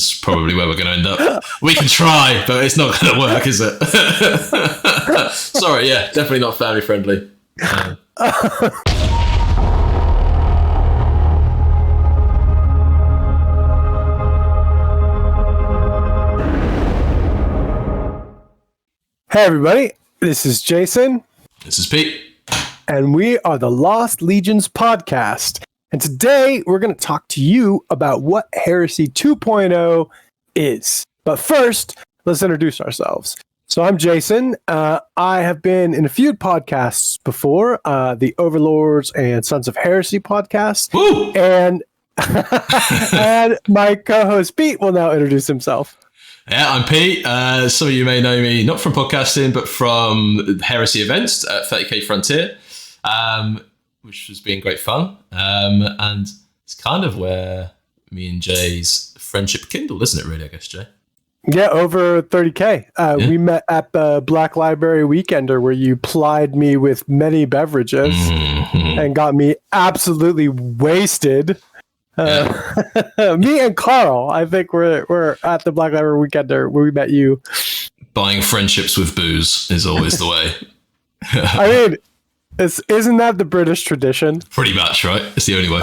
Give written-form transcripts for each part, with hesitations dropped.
It's probably where we're going to end up. We can try, but it's not going to work, is it? Sorry, yeah, definitely not family friendly. Hey everybody, this is Jason. This is Pete. And we are the Lost Legions podcast. And today we're going to talk to you about what Heresy 2.0 is. But first, let's introduce ourselves. So I'm Jason. I have been in a few podcasts before, the Overlords and Sons of Heresy podcast. Woo! And my co-host Pete will now introduce himself. Yeah, I'm Pete. Some of you may know me not from podcasting, but from Heresy events at 30k Frontier, which has been great fun. And it's kind of where me and Jay's friendship kindled, isn't it, really, I guess, Jay? Yeah, over 30K. We met at the Black Library Weekender where you plied me with many beverages and got me absolutely wasted. Me and Carl, I think we're at the Black Library Weekender where we met you. Buying friendships with booze is always the way. I mean, isn't that the British tradition? Pretty much, right? It's the only way.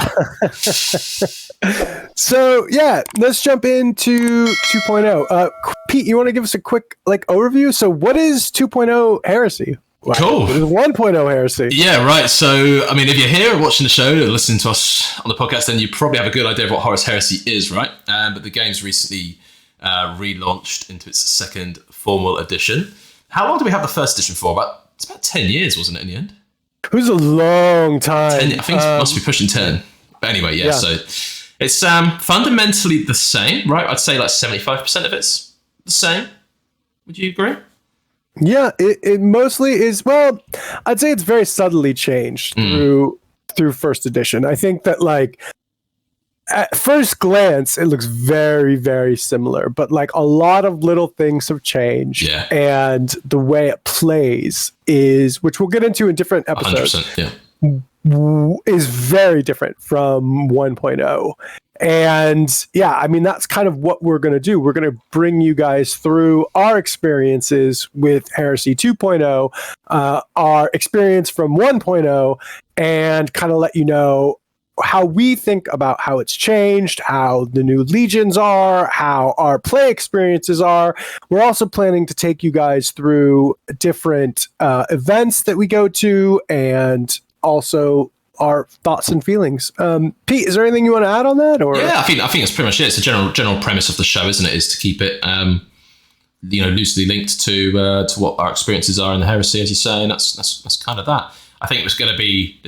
So, yeah, let's jump into 2.0. Pete, you want to give us a quick overview? So what is 2.0 Heresy? Cool. What is 1.0 Heresy? Yeah, right. So, I mean, if you're here watching the show or listening to us on the podcast, then you probably have a good idea of what Horus Heresy is, right? But the game's recently relaunched into its second formal edition. How long did we have the first edition for? It's about 10 years, wasn't it, in the end? It was a long time. 10, I think it must be pushing 10. But anyway, yeah. So it's fundamentally the same, right? I'd say like 75% of it's the same. Would you agree? Yeah, it mostly is. Well, I'd say it's very subtly changed through first edition. I think that at first glance, it looks very, very similar, but a lot of little things have changed. Yeah. And the way it plays is, which we'll get into in different episodes, 100%, is very different from 1.0. And yeah, I mean, that's kind of what we're going to do. We're going to bring you guys through our experiences with Heresy 2.0, our experience from 1.0, and kind of let you know how we think about how it's changed, how the new legions are, how our play experiences are. We're also planning to take you guys through different events that we go to, and also our thoughts and feelings. Pete, is there anything you want to add on that? Or yeah, I think that's pretty much it. It's a general premise of the show, isn't it? Is to keep it loosely linked to what our experiences are in the Heresy, as you say, and that's kind of that. I think it's going to be.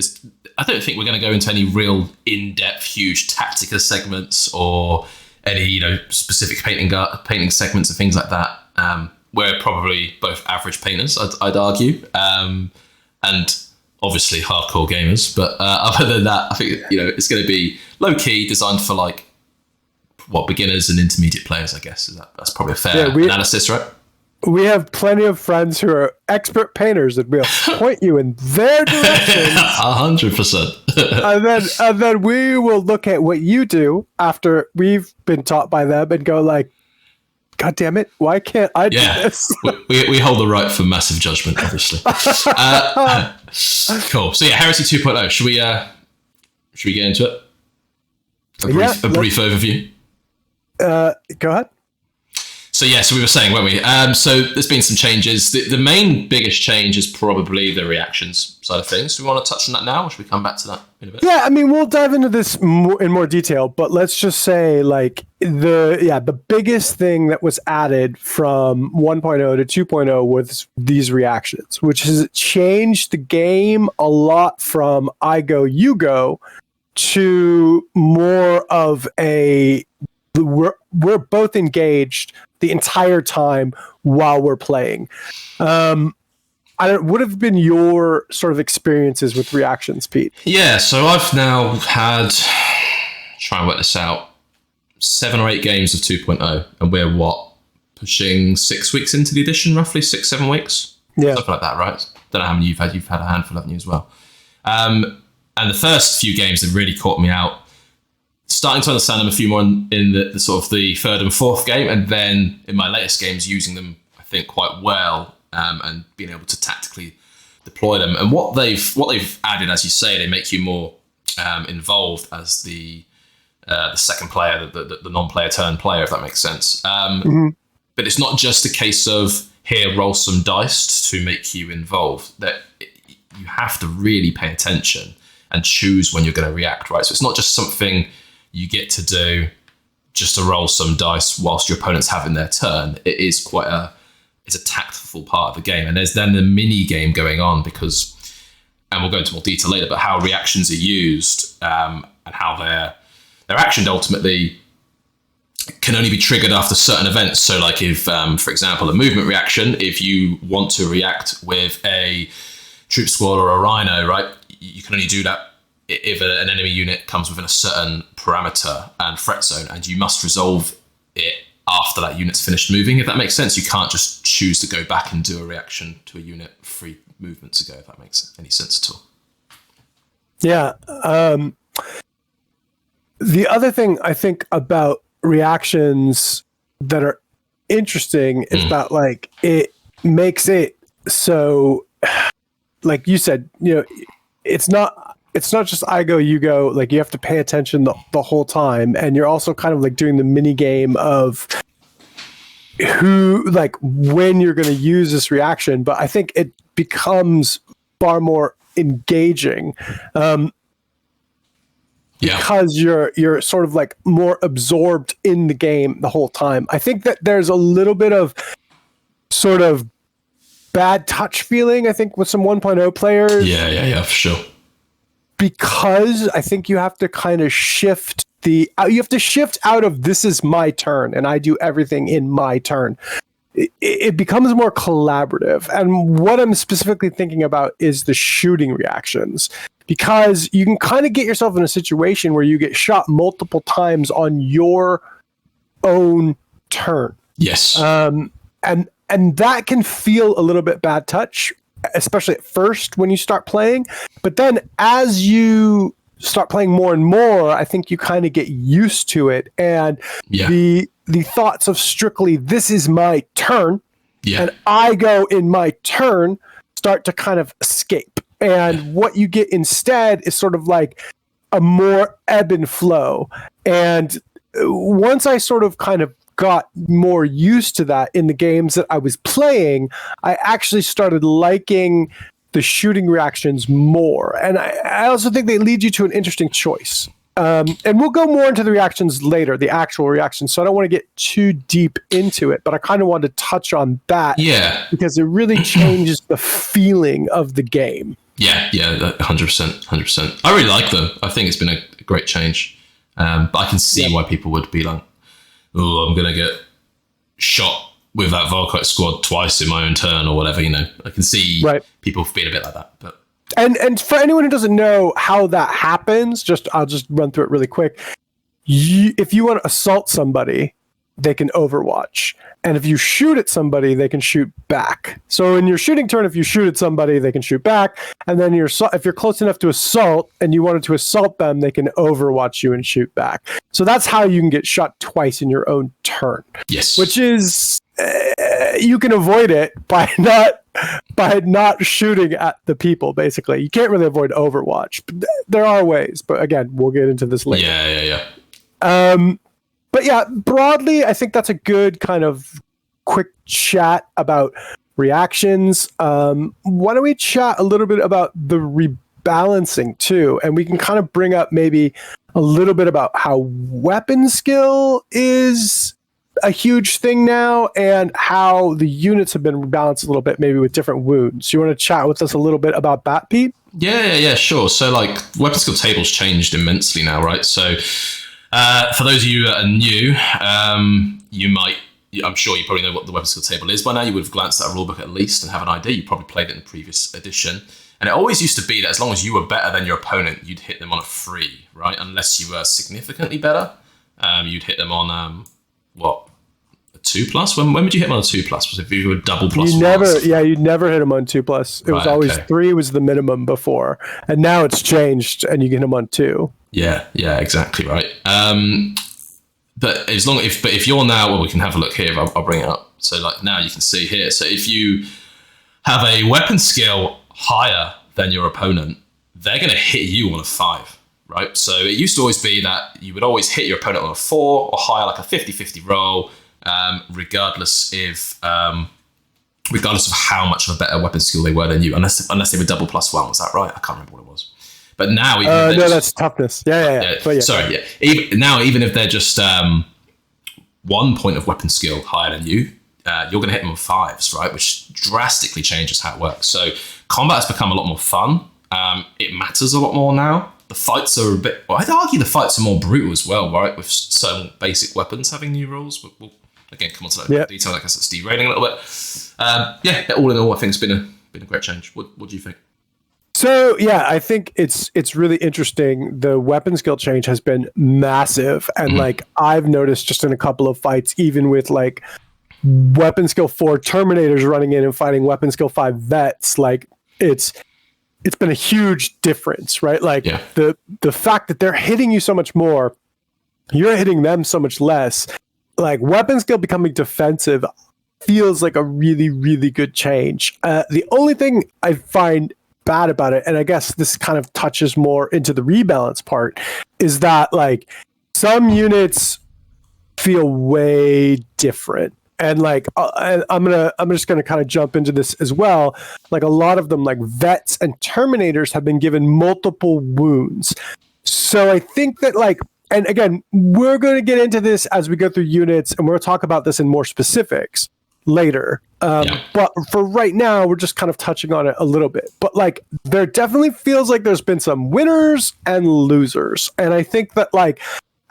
I don't think we're going to go into any real in-depth, huge tactical segments or any specific painting segments and things like that. We're probably both average painters, I'd argue, and obviously hardcore gamers. But other than that, I think it's going to be low key, designed for beginners and intermediate players. I guess that's probably a fair analysis, right? We have plenty of friends who are expert painters that will point you in their direction. 100%. and then we will look at what you do after we've been taught by them and go God damn it, why can't I do this? we hold the right for massive judgment, obviously. Cool. So yeah, Heresy 2.0. Should we get into it? A brief overview. Go ahead. So we were saying, weren't we? So there's been some changes. The main biggest change is probably the reactions side of things. Do we want to touch on that now, or should we come back to that in a bit? Yeah, I mean, we'll dive into this in more detail, but let's just say the biggest thing that was added from 1.0 to 2.0 was these reactions, which has changed the game a lot from I go, you go to more of a we're both engaged the entire time while we're playing. What have been your sort of experiences with reactions, Pete? Yeah, so I've now had, try and work this out, 7 or 8 games of 2.0, and we're pushing 6 weeks into the edition, roughly 6-7 weeks, something like that, right? Don't know how many you've had. You've had a handful, haven't you, as well? And the first few games that really caught me out, starting to understand them a few more in the sort of the third and fourth game, and then in my latest games using them, I think, quite well, and being able to tactically deploy them. And what they've added, as you say, they make you more involved as the second player, the non-player turn player, if that makes sense. But it's not just a case of here, roll some dice to make you involved. That you have to really pay attention and choose when you're going to react, right? So it's not just something you get to do just to roll some dice whilst your opponent's having their turn. It is it's a tactful part of the game. And there's then the mini game going on because, and we'll go into more detail later, but how reactions are used and how they're actioned ultimately can only be triggered after certain events. So like if, for example, a movement reaction, if you want to react with a troop squad or a rhino, right, you can only do that if an enemy unit comes within a certain parameter and threat zone, and you must resolve it after that unit's finished moving, if that makes sense. You can't just choose to go back and do a reaction to a unit 3 movements ago, if that makes any sense at all. Yeah. The other thing I think about reactions that are interesting is that like it makes it so, like you said, you know, it's not just I go, you go, like you have to pay attention the whole time. And you're also kind of like doing the mini game of who, like when you're going to use this reaction. But I think it becomes far more engaging because you're sort of like more absorbed in the game the whole time. I think that there's a little bit of sort of bad touch feeling, I think, with some 1.0 players. Yeah, for sure. Because I think you have to kind of shift you have to shift out of this is my turn and I do everything in my turn. It becomes more collaborative. And what I'm specifically thinking about is the shooting reactions, because you can kind of get yourself in a situation where you get shot multiple times on your own turn. Yes. And that can feel a little bit bad touch, especially at first when you start playing. But then as you start playing more and more, I think you kind of get used to it. And the thoughts of strictly, this is my turn, and I go in my turn, start to kind of escape. And what you get instead is sort of like a more ebb and flow. And once I sort of kind of got more used to that in the games that I was playing, I actually started liking the shooting reactions more. And I also think they lead you to an interesting choice. And we'll go more into the reactions later, the actual reactions. So I don't want to get too deep into it, but I kind of wanted to touch on that. Yeah. Because it really changes the feeling of the game. Yeah, 100%. I really like them. I think it's been a great change. But I can see why people would be like, oh, I'm going to get shot with that Volkite squad twice in my own turn or whatever, you know. I can see people being a bit like that. But And for anyone who doesn't know how that happens, I'll just run through it really quick. If you want to assault somebody, they can overwatch. And if you shoot at somebody, they can shoot back. So in your shooting turn, if you shoot at somebody, they can shoot back. And then if you're close enough to assault and you wanted to assault them, they can overwatch you and shoot back. So that's how you can get shot twice in your own turn. Yes. Which is, you can avoid it by not shooting at the people, basically. You can't really avoid overwatch. But there are ways. But again, we'll get into this later. Yeah. But yeah, broadly, I think that's a good kind of quick chat about reactions. Why don't we chat a little bit about the rebalancing too? And we can kind of bring up maybe a little bit about how weapon skill is a huge thing now and how the units have been rebalanced a little bit, maybe with different wounds. You want to chat with us a little bit about that, Pete? Yeah, sure. So like weapon skill tables changed immensely now, right? So for those of you that are new, I'm sure you probably know what the weapon skill table is by now. You would have glanced at a rulebook at least and have an idea. You probably played it in the previous edition. And it always used to be that as long as you were better than your opponent, you'd hit them on a 3, right? Unless you were significantly better, you'd hit them on, a 2+? When would you hit them on a 2+? Was it if you were double plus? You never hit them on 2+. It was always 3 was the minimum before. And now it's changed and you get them on 2. Yeah, exactly right. But if you're now, well, we can have a look here. I'll bring it up. So like now you can see here. So if you have a weapon skill higher than your opponent, they're going to hit you on a 5, right? So it used to always be that you would always hit your opponent on a 4 or higher, like a 50-50 roll, regardless of how much of a better weapon skill they were than you, unless they were double +1. Was that right? I can't remember what it was. But now, that's toughness. Yeah. Even if they're just 1 point of weapon skill higher than you, you're going to hit them on 5s, right? Which drastically changes how it works. So combat has become a lot more fun. It matters a lot more now. The fights are I'd argue the fights are more brutal as well, right? With certain basic weapons having new rules. But we'll again come on to that in detail. I guess it's derailing a little bit. All in all, I think it's been a great change. What do you think? So yeah, I think it's really interesting. The weapon skill change has been massive, and like I've noticed just in a couple of fights, even with like weapon skill 4 Terminators running in and fighting weapon skill 5 vets, like it's been a huge difference, right? Like the fact that they're hitting you so much more, you're hitting them so much less. Like weapon skill becoming defensive feels like a really, really good change. The only thing I find bad about it, and I guess this kind of touches more into the rebalance part, is that like some units feel way different. And like I'm just gonna kind of jump into this as well. Like a lot of them, like vets and Terminators, have been given multiple wounds. So I think that like, and again, we're going to get into this as we go through units, and we'll talk about this in more specifics later. But for right now, we're just kind of touching on it a little bit. But like, there definitely feels like there's been some winners and losers, and I think that like,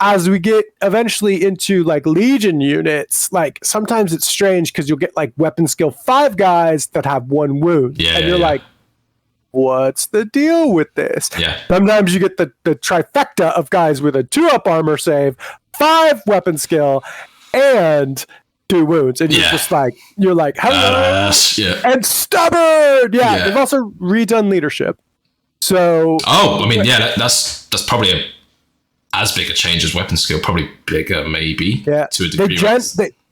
as we get eventually into like Legion units, like sometimes it's strange because you'll get like weapon skill 5 guys that have 1 wound. And you're like, what's the deal with this? Sometimes you get the trifecta of guys with a 2-up armor save, 5 weapon skill, and 2 wounds. And you're just like, hello, and stubborn. They've also redone leadership. So that's probably as big a change as weapon skill, probably bigger maybe to a degree.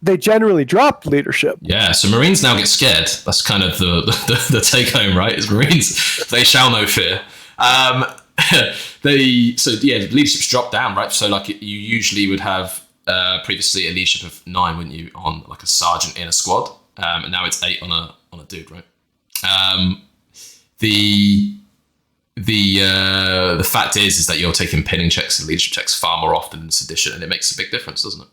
They generally drop leadership. So Marines now get scared. That's kind of the take home, right? Is Marines, they shall know fear. Leadership's dropped down, right? So like you usually would have previously a leadership of 9, wouldn't you, on like a sergeant in a squad, and now it's 8 on a dude, right? The fact is that you're taking pinning checks and leadership checks far more often in this edition, and it makes a big difference, doesn't it?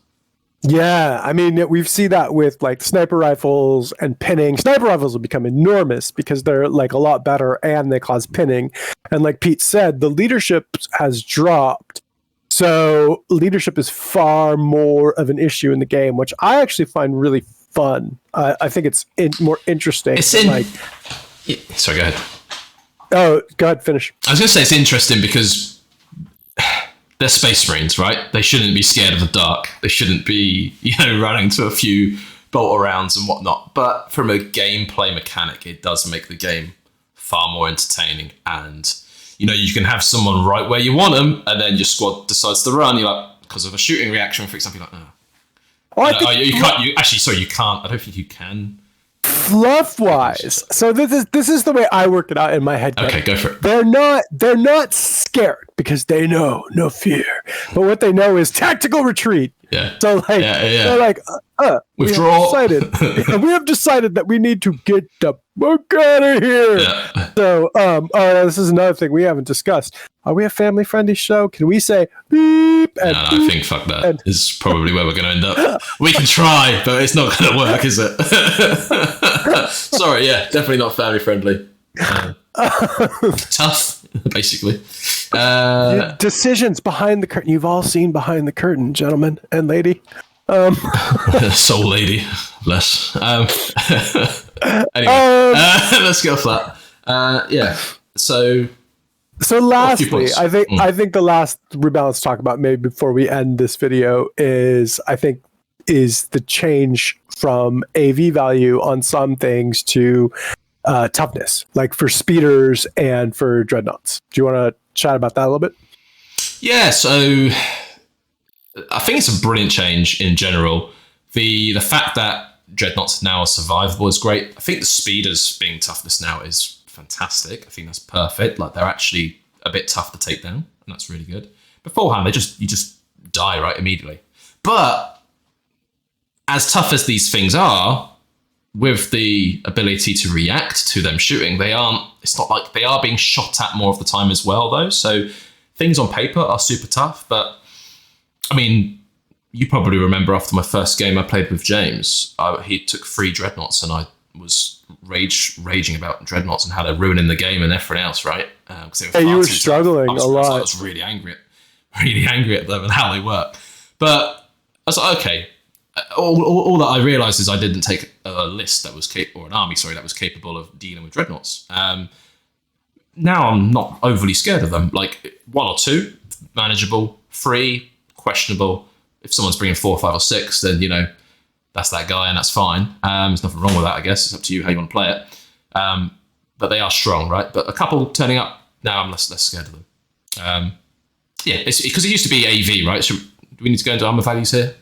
Yeah, I mean, we've seen that with like sniper rifles and pinning. Sniper rifles will become enormous because they're like a lot better and they cause pinning. And like Pete said, the leadership has dropped. So leadership is far more of an issue in the game, which I actually find really fun. I think it's more interesting. Sorry, go ahead. Oh, go ahead, finish. I was going to say it's interesting because they're Space Marines, right? They shouldn't be scared of the dark. They shouldn't be, running to a few bolt rounds and whatnot. But from a gameplay mechanic, it does make the game far more entertaining. And, you can have someone right where you want them, and then your squad decides to run. You're like, because of a shooting reaction, for example, you're like, you can't. I don't think you can. Fluff wise, so this is the way I work it out in my head. Okay, go for it. They're not scared because they know no fear, but what they know is tactical retreat. So like they're like, withdraw. We have decided that we need to get the fuck out of here. So this is another thing we haven't discussed. Are we a family friendly show? Can we say beep? And I think fuck that is probably where we're going to end up. We can try, but it's not going to work, is it? Sorry, definitely not family friendly. Tough, basically. Decisions behind the curtain. You've all seen Behind the Curtain, gentlemen and lady. Soul lady, bless. Anyway, let's go flat. So lastly, I think the last rebalance talk about maybe before we end this video is the change from AV value on some things to toughness, like for speeders and for dreadnoughts. Do you want to chat about that a little bit? Yeah, so I think it's a brilliant change in general. The fact that Dreadnoughts now are survivable is great. I think the speed as being toughness now is fantastic. I think that's perfect. Like, they're actually a bit tough to take down, and that's really good. Beforehand, you just die right immediately. But as tough as these things are, with the ability to react to them shooting, it's not like they are being shot at more of the time as well, though. So things on paper are super tough, but I mean, you probably remember after my first game I played with James, he took 3 Dreadnoughts and I was raging about Dreadnoughts and how they're ruining the game and everything else, right? You were struggling a lot. I was really angry at them and how they work. But I was like, okay, all that I realised is I didn't take a list that was or an army, sorry, that was capable of dealing with Dreadnoughts. Now I'm not overly scared of them. Like 1 or 2, manageable. 3, questionable. If someone's bringing 4, 5, or 6, then, you know, that's that guy and that's fine. There's nothing wrong with that, I guess. It's up to you how you want to play it. But they are strong, right? But a couple turning up, now I'm less scared of them. Yeah, it's because it used to be AV, right? So do we need to go into armor values here?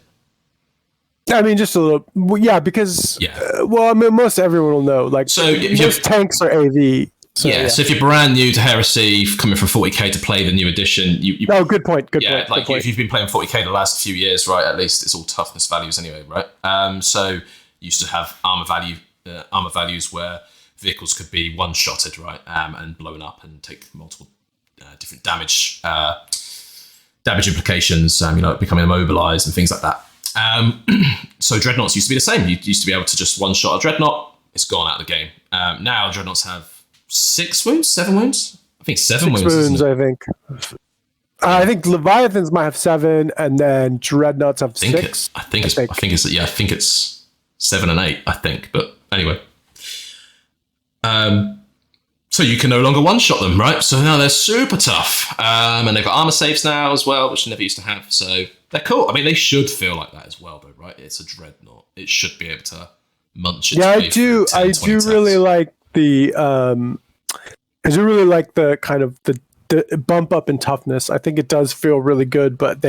I mean, just a little, yeah, because, well, I mean, most everyone will know. Like, so most tanks are AV. So, so if you're brand new to Heresy, coming from 40k to play the new edition, you oh, good point. Good point. Like if you've been playing 40k the last few years, right? At least it's all toughness values anyway, right? So you used to have armor values where vehicles could be one-shotted, right, and blown up and take multiple different damage implications. Becoming immobilized and things like that. So Dreadnoughts used to be the same. You used to be able to just one-shot a Dreadnought. It's gone out of the game. Now Dreadnoughts have 6 wounds, 7 wounds. I think 7 wounds. 6 wounds, I think. I think Leviathans might have 7, and then Dreadnoughts have 6. I think it's 7 and 8. I think, but anyway. So you can no longer one-shot them, right? So now they're super tough, and they've got armor saves now as well, which they never used to have. So they're cool. I mean, they should feel like that as well, though, right? It's a Dreadnought. It should be able to munch. Yeah, I do. I do really like the. I do really like the kind of the bump up in toughness. I think it does feel really good, but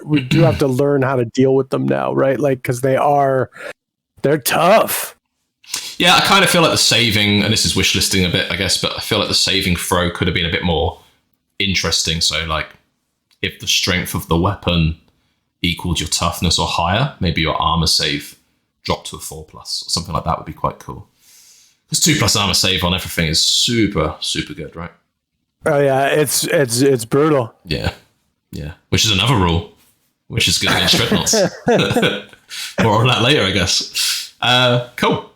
we do have to learn how to deal with them now, right? Like, because they're tough. Yeah, I kind of feel like the saving, and this is wish listing a bit, I guess, but I feel like the saving throw could have been a bit more interesting. So, like, if the strength of the weapon equaled your toughness or higher, maybe your armor save dropped to a 4+ or something like that would be quite cool. Because 2+ armor save on everything is super, super good, right? Oh yeah, it's brutal. Yeah. Which is another rule, which is good against Dreadnoughts. More on that later, I guess. Cool.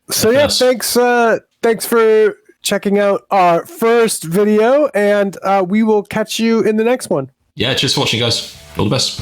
So yeah, thanks for checking out our first video, and we will catch you in the next one. Yeah, cheers for watching, guys. All the best.